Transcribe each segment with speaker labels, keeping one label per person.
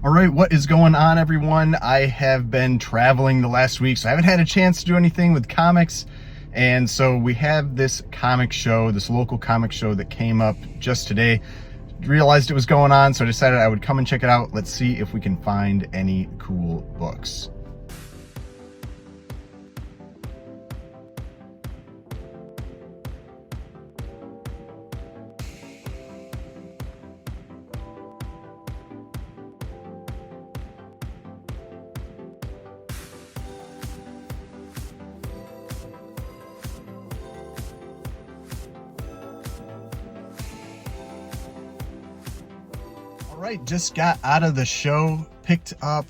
Speaker 1: All right, what is going on, everyone? I have been traveling the last week, so I haven't had a chance to do anything with comics. And so we have this comic show, this local comic show that came up just today. Realized it was going on, so I decided I would come and check it out. Let's see if we can find any cool books. All right, just got out of the show, picked up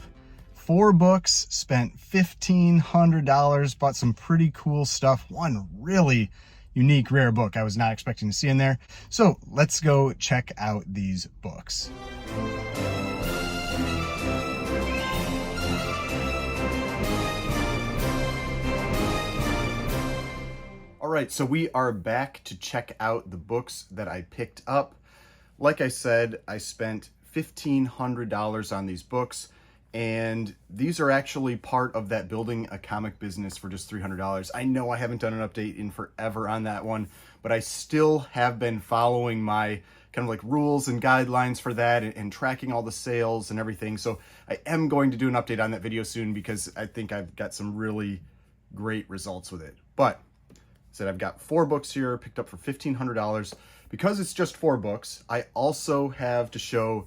Speaker 1: 4 books, spent $1,500, bought some pretty cool stuff. One really unique, rare book I was not expecting to see in there. So let's go check out these books. All right, so we are back to check out the books that I picked up. Like I said, I spent $1,500 on these books, and these are actually part of that building a comic business for just $300. I know I haven't done an update in forever on that one, but I still have been following my kind of like rules and guidelines for that and tracking all the sales and everything. So I am going to do an update on that video soon because I think I've got some really great results with it. But said I've got 4 books here picked up for $1,500. Because it's just 4 books, I also have to show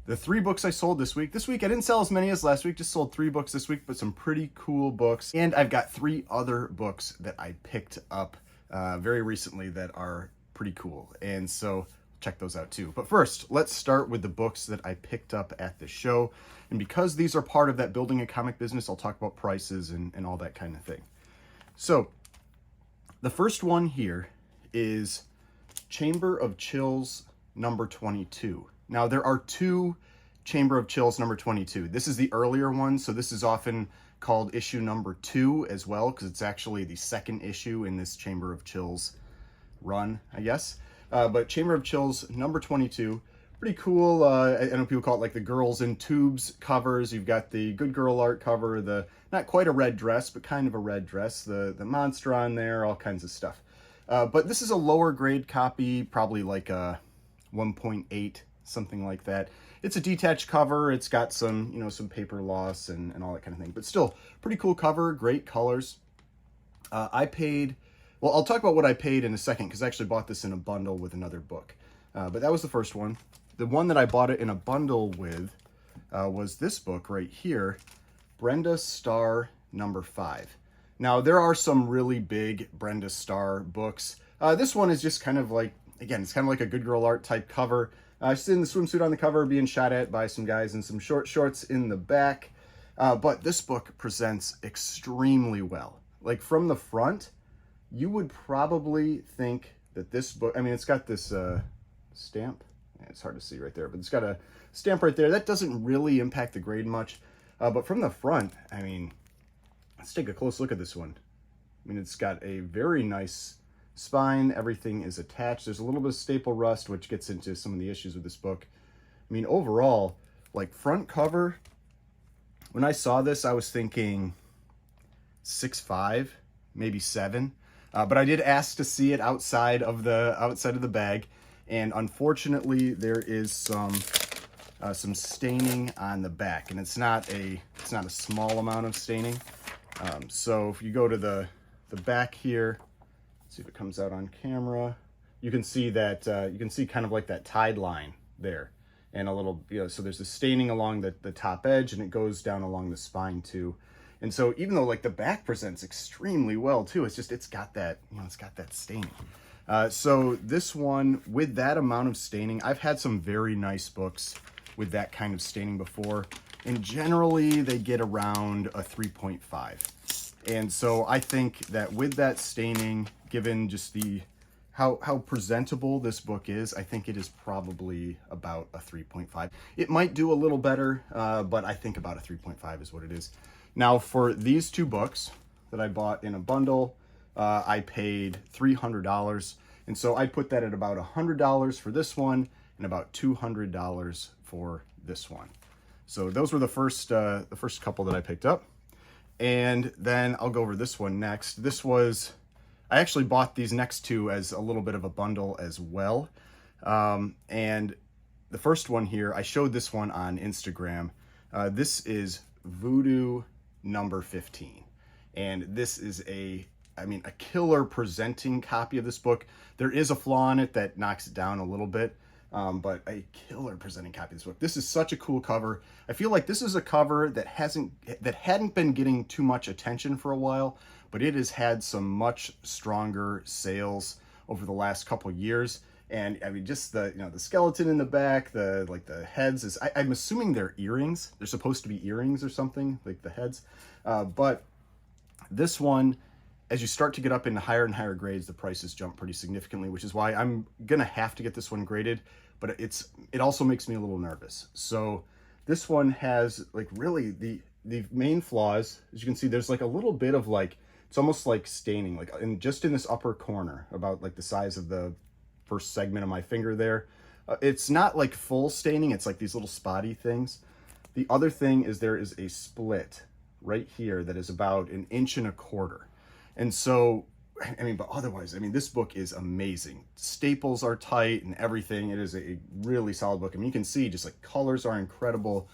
Speaker 1: the 3 books I sold this week. This week I didn't sell as many as last week, just sold 3 books this week, but some pretty cool books. And I've got 3 other books that I picked up very recently that are pretty cool. And so check those out too. But first, let's start with the books that I picked up at the show. And because these are part of that building a comic business, I'll talk about prices and all that kind of thing. So the first one here is Chamber of Chills number 22. Now there are 2 Chamber of Chills number 22. This is the earlier one, so this is often called issue number 2 as well, because it's actually the second issue in this Chamber of Chills run, I guess. But Chamber of Chills number 22, pretty cool. I know people call it like the Girls in Tubes covers. You've got the Good Girl art cover, the not quite a red dress, but kind of a red dress, the monster on there, all kinds of stuff. But this is a lower grade copy, probably like a 1.8, something like that. It's a detached cover. It's got some, some paper loss and all that kind of thing. But still, pretty cool cover, great colors. I paid, well, I'll talk about what I paid in a second because I actually bought this in a bundle with another book. But that was the first one. The one that I bought it in a bundle with was this book right here, Brenda Star number 5. Now, there are some really big Brenda Star books. This one is just kind of like, again, it's kind of like a Good Girl art type cover. She's in the swimsuit on the cover being shot at by some guys in some short shorts in the back. But this book presents extremely well. Like from the front, you would probably think that this book, I mean, it's got this stamp. It's hard to see right there, but it's got a stamp right there. That doesn't really impact the grade much. But from the front, I mean, let's take a close look at this one. I mean, it's got a very nice spine. Everything is attached. There's a little bit of staple rust, which gets into some of the issues with this book. I mean, overall, like front cover, when I saw this, I was thinking 6.5, maybe 7. But I did ask to see it outside of the bag, and unfortunately, there is some staining on the back, and it's not a small amount of staining. So if you go to the back here, see if it comes out on camera, you can see that, you can see kind of like that tide line there and a little, so there's a staining along the top edge and it goes down along the spine too. And so even though like the back presents extremely well too, it's got that, it's got that staining. So this one with that amount of staining, I've had some very nice books with that kind of staining before. And generally they get around a 3.5. And so I think that with that staining, given just how presentable this book is, I think it is probably about a 3.5. It might do a little better, but I think about a 3.5 is what it is. Now for these 2 books that I bought in a bundle, I paid $300. And so I put that at about $100 for this one and about $200 for this one. So those were the first couple that I picked up. And then I'll go over this one next. I actually bought these next two as a little bit of a bundle as well. And the first one here, I showed this one on Instagram. This is Voodoo number 15. And this is a killer presenting copy of this book. There is a flaw in it that knocks it down a little bit, but a killer presenting copy of this book. This is such a cool cover. I feel like this is a cover that hadn't been getting too much attention for a while, but it has had some much stronger sales over the last couple years. And I mean, just the skeleton in the back, the heads I'm assuming they're earrings. They're supposed to be earrings or something, like the heads. But this one, as you start to get up into higher and higher grades, the prices jump pretty significantly, which is why I'm gonna have to get this one graded, but it also makes me a little nervous. So this one has like really the main flaws. As you can see, there's like a little bit of like, it's almost like staining, like just in this upper corner, about like the size of the first segment of my finger there. It's not like full staining, it's like these little spotty things. The other thing is there is a split right here that is about 1.25 inches. And so, I mean, but otherwise, I mean, this book is amazing. Staples are tight and everything. It is a really solid book. I mean, you can see just like colors are incredible.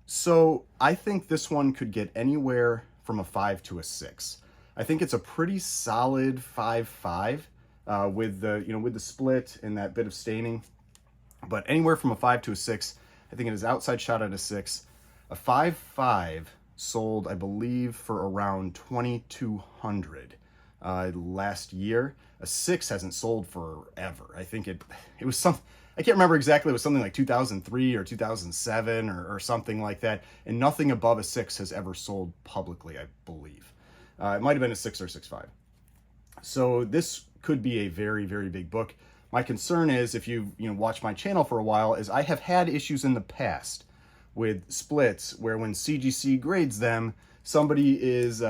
Speaker 1: So I think this one could get anywhere from a 5 to a 6. I think it's a pretty solid 5.5 with the split and that bit of staining. But anywhere from a 5 to a 6, I think it is outside shot at a 6. A 5.5 sold, I believe, for around $2,200 last year. A 6 hasn't sold forever. I think it was some, I can't remember exactly, it was something like 2003 or 2007 or something like that, and nothing above a 6 has ever sold publicly, I believe. It might have been a 6 or 6.5. So this could be a very, very big book. My concern is, if you've watched my channel for a while, is I have had issues in the past with splits where when CGC grades them, somebody is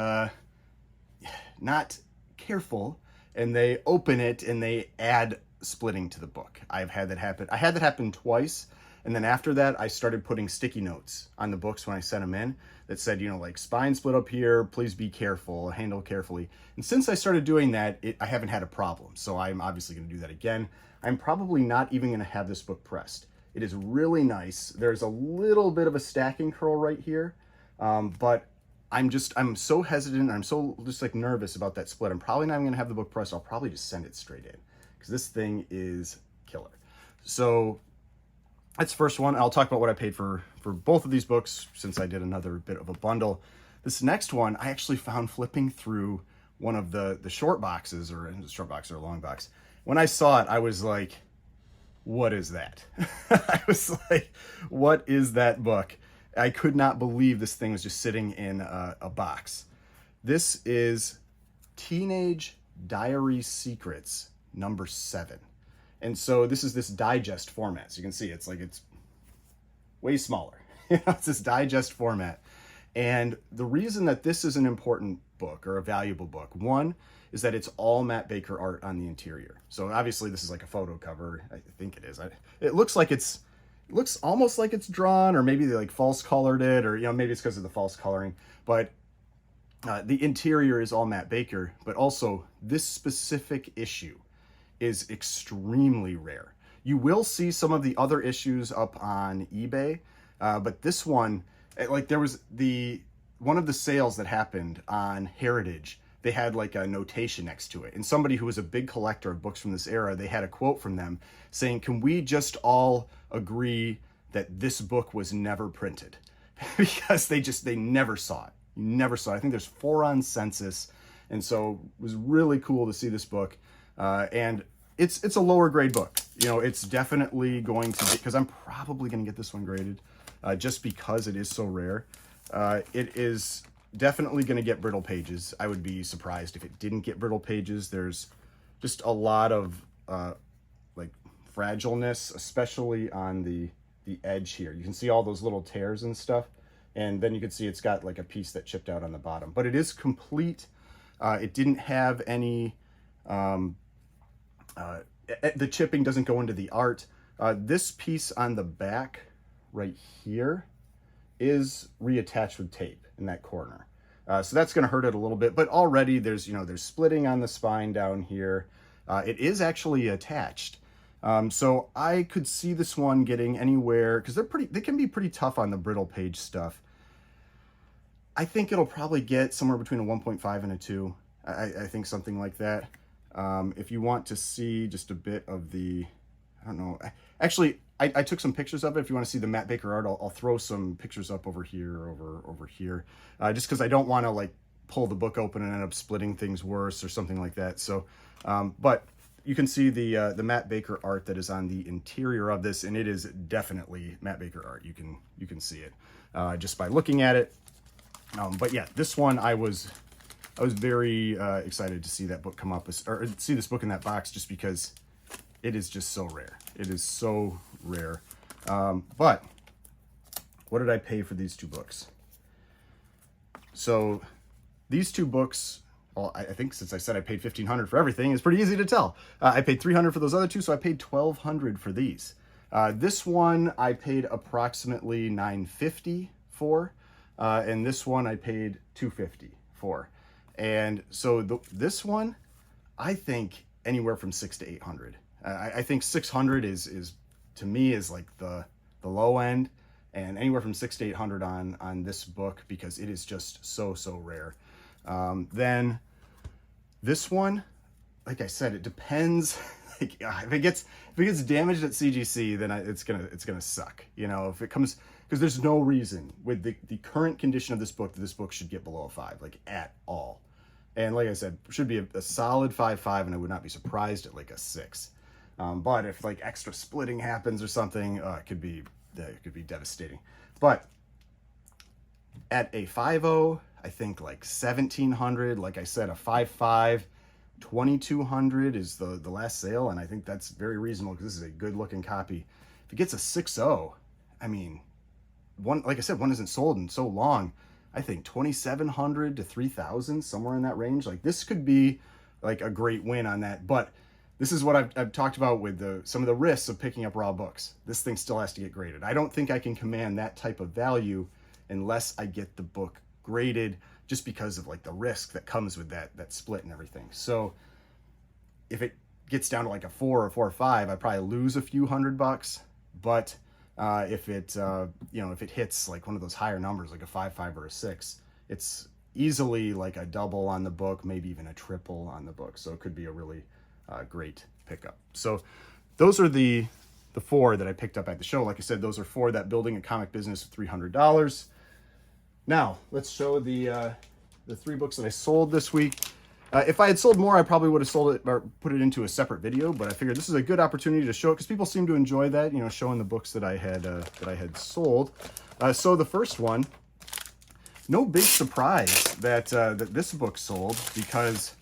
Speaker 1: not careful and they open it and they add splitting to the book. I've had that happen. I had that happen twice. And then after that, I started putting sticky notes on the books when I sent them in that said, like spine split up here, please be careful, handle carefully. And since I started doing that, I haven't had a problem. So I'm obviously going to do that again. I'm probably not even going to have this book pressed. It is really nice. There's a little bit of a stacking curl right here, but I'm so hesitant. I'm so just like nervous about that split. I'm probably not even gonna have the book pressed. I'll probably just send it straight in because this thing is killer. So that's the first one. I'll talk about what I paid for both of these books since I did another bit of a bundle. This next one, I actually found flipping through one of the short boxes, or a short box or a long box. When I saw it, I was like, what is that? I was like, what is that book? I could not believe this thing was just sitting in a box. This is Teenage Diary Secrets number 7. And so this is this digest format. So you can see it's way smaller. It's this digest format. And the reason that this is an important book or a valuable book, one, is that it's all Matt Baker art on the interior. So obviously this is like a photo cover. I think it is. It looks almost like it's drawn, or maybe they like false colored it, or maybe it's because of the false coloring. But the interior is all Matt Baker. But also this specific issue is extremely rare. You will see some of the other issues up on eBay, but this one, like there was one of the sales that happened on Heritage. They had like a notation next to it. And somebody who was a big collector of books from this era, they had a quote from them saying, "Can we just all agree that this book was never printed?" Because they never saw it. You never saw it. I think there's 4 on census. And so it was really cool to see this book. And it's a lower grade book. It's definitely going to be, because I'm probably going to get this one graded just because it is so rare. It is definitely going to get brittle pages. I would be surprised if it didn't get brittle pages. There's just a lot of like fragileness, especially on the edge here. You can see all those little tears and stuff, and then you can see it's got like a piece that chipped out on the bottom, but it is complete. It didn't have any the chipping doesn't go into the art. This piece on the back right here, is reattached with tape in that corner. So that's going to hurt it a little bit, but already there's, there's splitting on the spine down here. It is actually attached. So I could see this one getting anywhere, because they can be pretty tough on the brittle page stuff. I think it'll probably get somewhere between a 1.5 and a 2. I think something like that. If you want to see just a bit of the, I don't know. Actually, I took some pictures of it. If you want to see the Matt Baker art, I'll throw some pictures up over here, over here, just because I don't want to like pull the book open and end up splitting things worse or something like that. So, but you can see the Matt Baker art that is on the interior of this, and it is definitely Matt Baker art. You can see it just by looking at it. But yeah, this one I was very excited to see that book come up, or see this book in that box, just because it is just so rare. It is so rare. But what did I pay for these 2 books? So these 2 books, well, I think since I said I paid $1,500 for everything, it's pretty easy to tell. I paid $300 for those other 2, so I paid $1,200 for these. This one I paid approximately $950 for, and this one I paid $250 for. And so this one, I think anywhere from $600 to $800. I think $600 is to me is like the low end, and anywhere from $600 to $800 on this book, because it is just so rare. Then this one, like I said, it depends. Like, if it gets damaged at CGC, then it's gonna suck. If it comes, because there's no reason with the current condition of this book that this book should get below a 5, like at all. And like I said, should be a solid 5.5, and I would not be surprised at like a 6. But if like extra splitting happens or something, it could be devastating. But at a 5.0, I think like 1,700. Like I said, a 5.5, 2,200 is the last sale, and I think that's very reasonable because this is a good looking copy. If it gets a 6.0, I mean, like I said, one isn't sold in so long. I think 2,700 to 3,000, somewhere in that range. Like, this could be like a great win on that. But this is what I've talked about with some of the risks of picking up raw books. This thing still has to get graded. I don't think I can command that type of value unless I get the book graded, just because of like the risk that comes with that split and everything. So if it gets down to like a 4 or 4.5, I probably lose a few $100. But if it if it hits like one of those higher numbers, like a 5.5 or a 6, it's easily like a double on the book, maybe even a triple on the book. So it could be a really great pickup. So those are the 4 that I picked up at the show. Like I said, those are 4 that building a comic business with $300. Now let's show the 3 books that I sold this week. If I had sold more, I probably would have sold it or put it into a separate video, but I figured this is a good opportunity to show it because people seem to enjoy that, showing the books that I had sold. So the first one, no big surprise that this book sold, because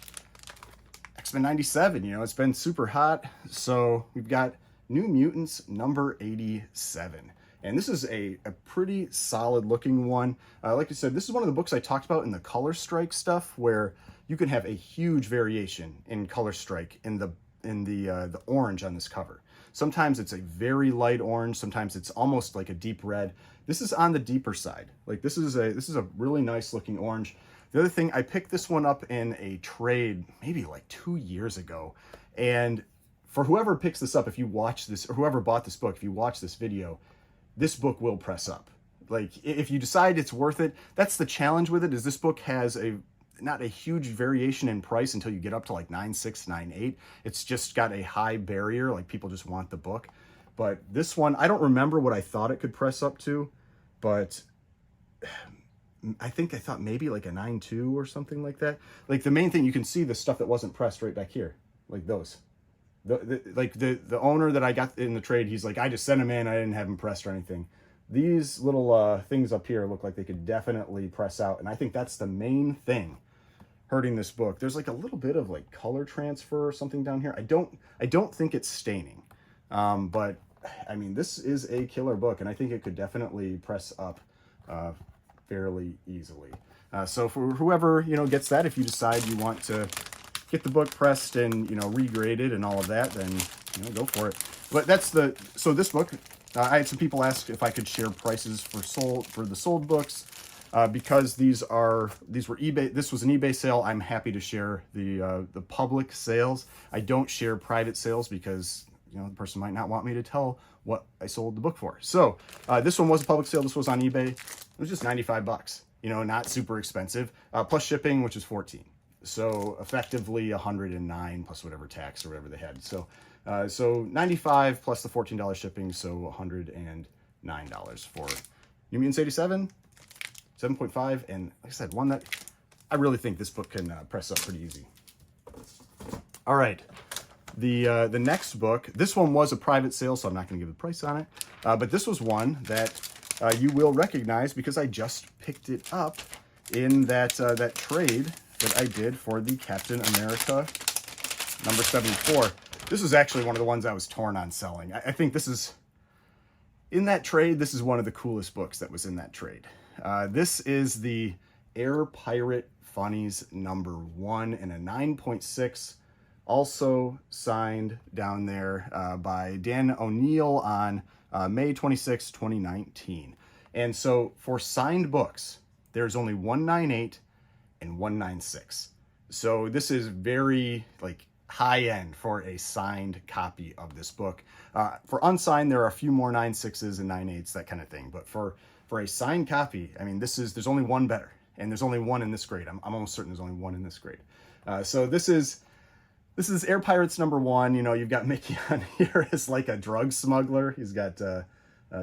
Speaker 1: X-Men 97, it's been super hot. So we've got New Mutants number 87. And this is a pretty solid looking one. Like I said, this is one of the books I talked about in the color strike stuff, where you can have a huge variation in color strike in the orange on this cover. Sometimes it's a very light orange, sometimes it's almost like a deep red. This is on the deeper side. Like, this is a really nice looking orange. The other thing, I picked this one up in a trade maybe like 2 years ago. And for whoever picks this up, if you watch this, or whoever bought this book, if you watch this video, this book will press up. Like, if you decide it's worth it, that's the challenge with it, is this book has not a huge variation in price until you get up to like 9.6, 9.8. It's just got a high barrier, like people just want the book. But this one, I don't remember what I thought it could press up to, but I thought maybe like a 9.2 or something like that. Like, the main thing, you can see the stuff that wasn't pressed right back here, like those. The owner that I got in the trade, he's like, I just sent him in, I didn't have him pressed or anything. These little things up here look like they could definitely press out, and I think that's the main thing hurting this book. There's like a little bit of like color transfer or something down here. I don't think it's staining, but I mean, this is a killer book, and I think it could definitely press up fairly easily. So for whoever gets that, if you decide you want to get the book pressed and regraded and all of that, then go for it. But so this book, I had some people ask if I could share prices for the sold books. Because these were eBay. This was an eBay sale. I'm happy to share the public sales. I don't share private sales because the person might not want me to tell what I sold the book for. So this one was a public sale. This was on eBay. It was just 95 bucks. Not super expensive. Plus shipping, which is 14. So effectively 109 plus whatever tax or whatever they had. So 95 plus the $14 shipping, so $109 for New Mutants 87. 7.5, and like I said, one that I really think this book can press up pretty easy. All right, the next book, this one was a private sale, so I'm not going to give the price on it, but this was one that you will recognize because I just picked it up in that trade that I did for the Captain America number 74. This was actually one of the ones I was torn on selling. I think this is, in that trade, this is one of the coolest books that was in that trade. This is the Air Pirate Funnies number 1 in a 9.6, also signed down there by Dan O'Neill on May 26, 2019. And so for signed books, there's only 198 and 196. So this is very high end for a signed copy of this book. For unsigned, there are a few more 9.6s and 9.8s, that kind of thing. But for a signed copy, I mean, there's only one better, and there's only one in this grade. I'm almost certain there's only one in this grade. So this is Air Pirates number 1. You've got Mickey on here as like a drug smuggler. He's got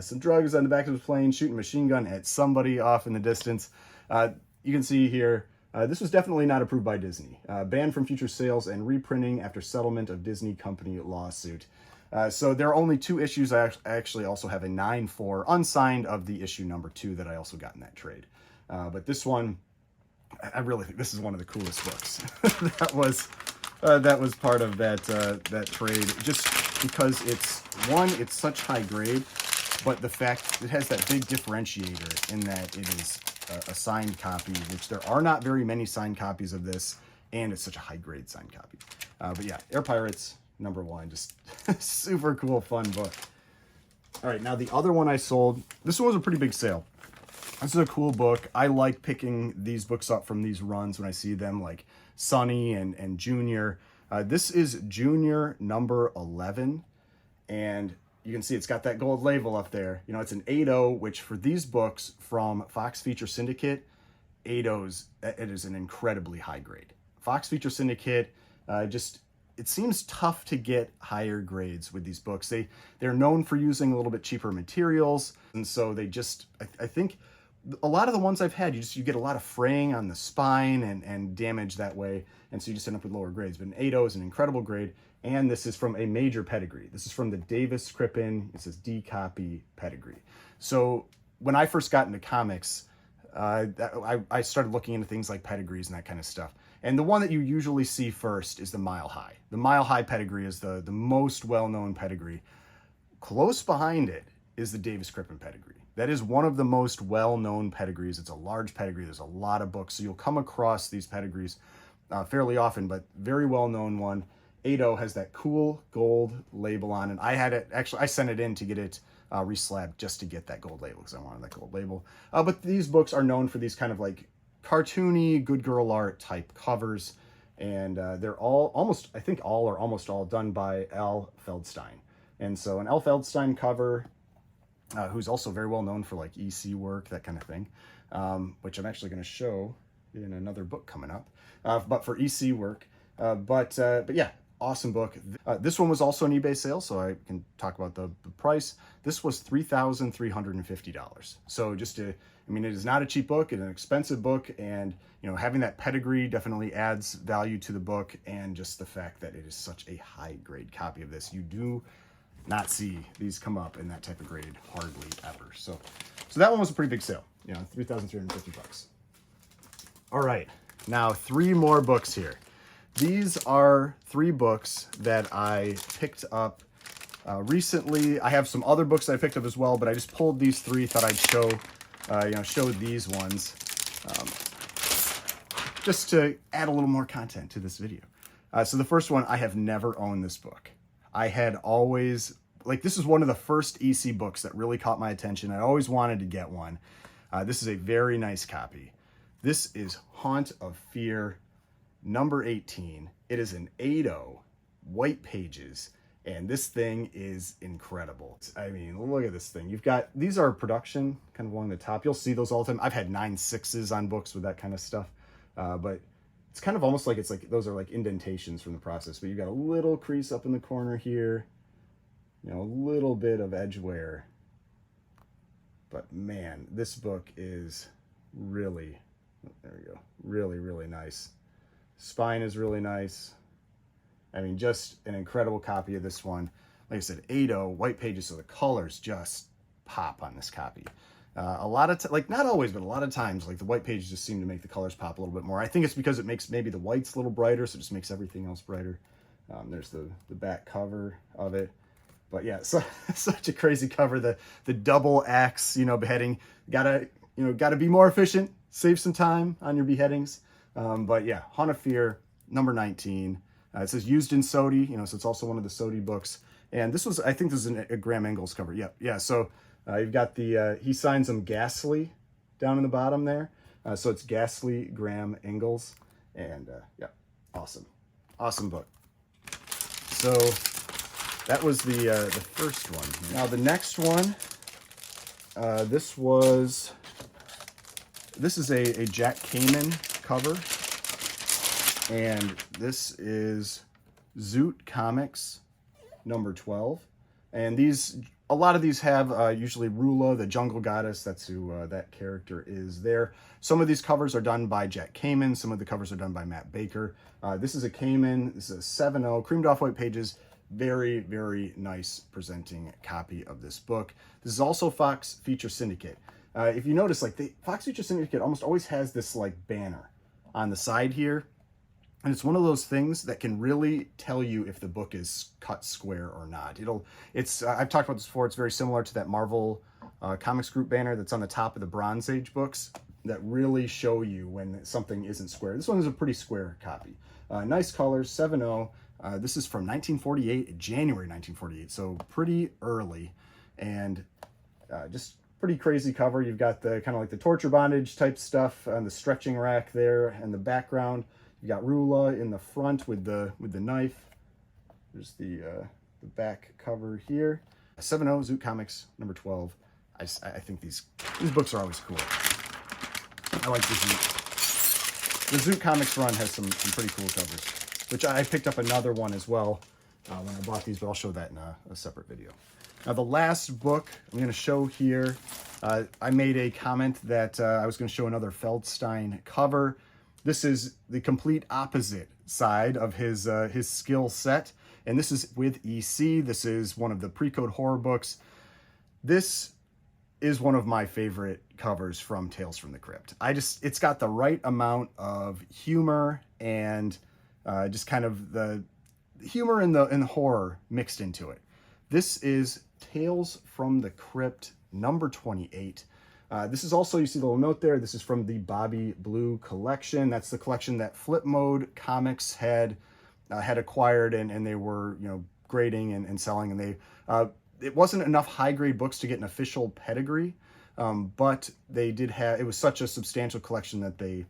Speaker 1: some drugs on the back of his plane, shooting a machine gun at somebody off in the distance. You can see here, this was definitely not approved by Disney. Banned from future sales and reprinting after settlement of Disney company lawsuit. So there are only 2 issues. I actually also have a 9.4 unsigned of the issue number 2 that I also got in that trade. But this one, I really think this is one of the coolest books that was part of that trade. Just because it's such high grade, but the fact it has that big differentiator in that it is a signed copy, which there are not very many signed copies of this, and it's such a high grade signed copy. But yeah, Air Pirates number 1, just super cool, fun book. All right, now the other one I sold, this one was a pretty big sale. This is a cool book. I like picking these books up from these runs when I see them, like Sunny and Junior. This is Junior number 11, and you can see it's got that gold label up there. It's an 8.0, which for these books from Fox Feature Syndicate, 8.0s, it is an incredibly high grade. Fox Feature Syndicate, it seems tough to get higher grades with these books. They're known for using a little bit cheaper materials, and so they just, I think a lot of the ones I've had, you get a lot of fraying on the spine and damage that way, and so you just end up with lower grades. But an 8.0 is an incredible grade, and this is from a major pedigree. This is from the Davis Crippen, it says D copy pedigree. So when I first got into comics, I started looking into things like pedigrees and that kind of stuff. And the one that you usually see first is the Mile High. The Mile High pedigree is the most well-known pedigree. Close behind it is the Davis Crippen pedigree. That is one of the most well-known pedigrees. It's a large pedigree. There's a lot of books, so you'll come across these pedigrees fairly often, but very well-known one. 8.0 has that cool gold label on it. I had it, actually, I sent it in to get it reslabbed just to get that gold label because I wanted that gold label. But these books are known for these kind of like cartoony, good girl art type covers, and they're almost all done by Al Feldstein. And so an Al Feldstein cover, who's also very well known for like EC work, that kind of thing, which I'm actually going to show in another book coming up, but for EC work. But yeah, awesome book. This one was also an eBay sale, so I can talk about the price. This was $3,350. So it is not a cheap book, it's an expensive book, and having that pedigree definitely adds value to the book, and just the fact that it is such a high grade copy of this. You do not see these come up in that type of grade hardly ever. So that one was a pretty big sale, $3,350. All right, now 3 more books here. These are 3 books that I picked up recently. I have some other books that I picked up as well, but I just pulled these 3, thought I'd show these ones, just to add a little more content to this video. So the first one, I have never owned this book. I had always like, this is one of the first EC books that really caught my attention. I always wanted to get one. This is a very nice copy. This is Haunt of Fear, number 18. It is an 8.0, white pages, and this thing is incredible. I mean, look at this thing. You've got, these are production kind of along the top. You'll see those all the time. I've had 9.6s on books with that kind of stuff, but it's kind of almost like it's like those are like indentations from the process. But you've got a little crease up in the corner here, you know, a little bit of edge wear. But man, this book is really, there we go, really, really nice. Spine is really nice. I mean, just an incredible copy of this one. Like I said, 8.0, white pages, so the colors just pop on this copy. A lot of, like, not always, but a lot of times, like, the white pages just seem to make the colors pop a little bit more. I think it's because it makes maybe the whites a little brighter, so it just makes everything else brighter. There's the back cover of it. But yeah, so such a crazy cover. The double axe, you know, beheading. Gotta be more efficient. Save some time on your beheadings. But yeah, Haunt of Fear, number 19. It says used in Sodi, you know, so it's also one of the Sodi books. And this was, I think this is a Graham Ingalls cover. Yep, yeah. So you've got the, he signs them Ghastly down in the bottom there. So it's Ghastly Graham Ingalls. And yeah, awesome. Awesome book. So that was the first one. Now the next one, this is a Jack Kamen cover. And this is Zoot Comics, number 12. And these, a lot of these have usually Rula, the jungle goddess. That's who that character is there. Some of these covers are done by Jack Kamen. Some of the covers are done by Matt Baker. This is a Kamen. This is a 7.0, creamed off white pages. Very, very nice presenting copy of this book. This is also Fox Feature Syndicate. If you notice, like, the Fox Feature Syndicate almost always has this like banner on the side here. And it's one of those things that can really tell you if the book is cut square or not. I've talked about this before. It's very similar to that Marvel Comics Group banner that's on the top of the Bronze Age books that really show you when something isn't square. This one is a pretty square copy. Nice colors, 7.0. This is from 1948, January 1948, so pretty early. And just pretty crazy cover. You've got the kind of like the torture bondage type stuff on the stretching rack there and the background. You got Rula in the front with the knife. There's the back cover here. 7.0 Zoot Comics, number 12. I think these books are always cool. I like the Zoot. The Zoot Comics run has some pretty cool covers, which I picked up another one as well when I bought these, but I'll show that in a separate video. Now the last book I'm going to show here, I made a comment that I was going to show another Feldstein cover. This is the complete opposite side of his skill set, and this is with EC. This is one of the pre-code horror books. This is one of my favorite covers from Tales from the Crypt. It's got the right amount of humor and just kind of the humor and the horror mixed into it. This is Tales from the Crypt, number 28. This is also, you see the little note there, this is from the Bobby Blue collection. That's the collection that Flip Mode Comics had acquired and they were, you know, grading and selling. And it wasn't enough high-grade books to get an official pedigree, but they did have, it was such a substantial collection that they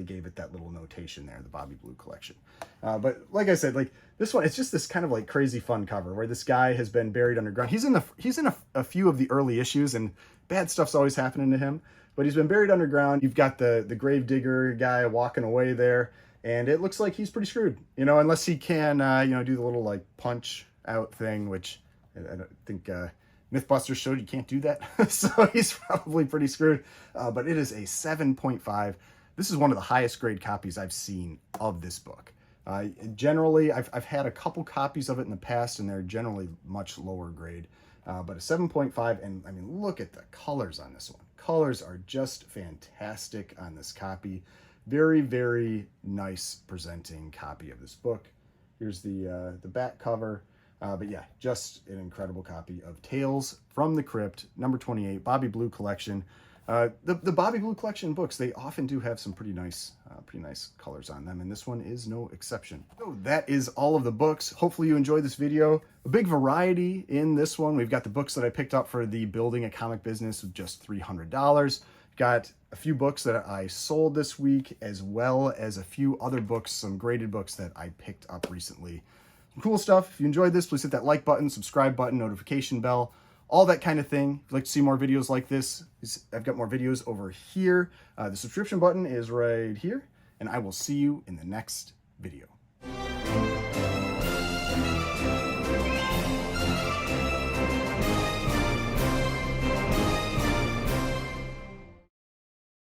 Speaker 1: gave it that little notation there, the Bobby Blue collection. But like I said, like this one, it's just this kind of like crazy fun cover where this guy has been buried underground. He's in a few of the early issues, and bad stuff's always happening to him, but he's been buried underground. You've got the grave digger guy walking away there, and it looks like he's pretty screwed, you know, unless he can, you know, do the little like punch out thing, which I don't think Mythbusters showed you can't do that. So he's probably pretty screwed, but it is a 7.5. This is one of the highest grade copies I've seen of this book. Generally, I've had a couple copies of it in the past, and they're generally much lower grade. But a 7.5, and I mean, look at the colors on this one. Colors are just fantastic on this copy. Very, very nice presenting copy of this book. Here's the back cover. But yeah, just an incredible copy of Tales from the Crypt, number 28, Bobby Blue collection. The Bobby Blue collection books, they often do have some pretty nice colors on them, and this one is no exception. So that is all of the books. Hopefully you enjoyed this video. A big variety in this one. We've got the books that I picked up for the Building a Comic Business of just $300. Got a few books that I sold this week, as well as a few other books, some graded books that I picked up recently. Some cool stuff. If you enjoyed this, please hit that like button, subscribe button, notification bell, all that kind of thing. If you'd like to see more videos like this, I've got more videos over here. The subscription button is right here, and I will see you in the next video.